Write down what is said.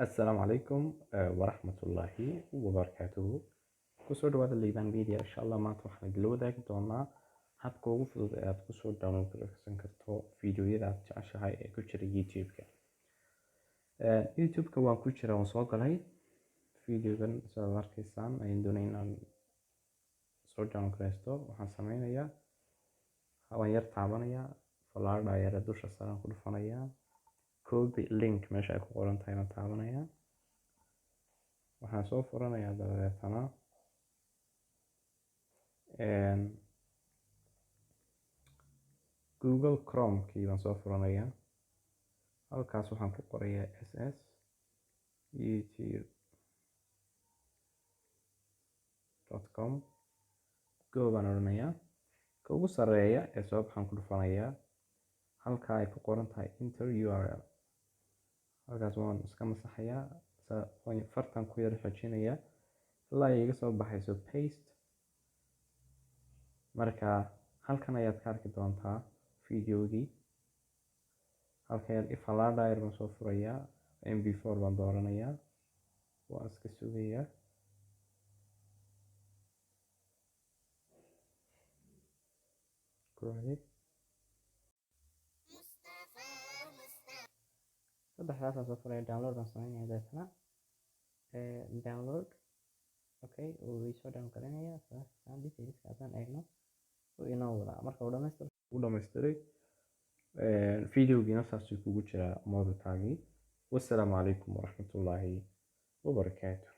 السلام عليكم ورحمة الله وبركاته. kusoo dhawaada Liibaan Media. insha Allah maanta waxaan idinla wadaagi doonaa habka ugu fudud ee aad kusoo download gareysan karto fiidiyoyada aad jeceshahay ee ku jira YouTube-ka. YouTube-ka waan ku jira, waan soo galay. Fiidiyogan sidaad arkaysaan ayaan doonaya inaan soo download gareysto. waxaan sameynayaa waan yar taabanayaa, falaadha yara dusha saaran ku dhufanayaa, copy link meesha ay ku qoran tahay baan taabanayaa. waxaan soo furanayaa dabadeetana Google Chrome kii baan soo furanayaa. halkaas waxaan ku qorayaa ss youtube.com go baan odhanayaa. ka ugu sarreeya ee soo baxaan ku dhufanayaa halka ay ku qoran tahay enter URL. halkaas waan iska masaxayaa, fartan ku yar xoojinayaa ilaa ay iga soo baxayso paste. marka halkan ayaad ka arki doontaa fiidiyogii. halkan falaadha yar baan soo furayaa, mp4 baan dooranayaa, waan iska sugayaa. saddexdaasaan soo furaya, download baan sameynaya deetana download okay uu soo download garanayaa. detailska haddaan eegno wuu inoo wadaa. marka uu dhammaystiray fiidiyogiina saasuu kugu jiraa mobilkaagii. wassalaamu calaykum waraxmatullaahi wabarakaatu.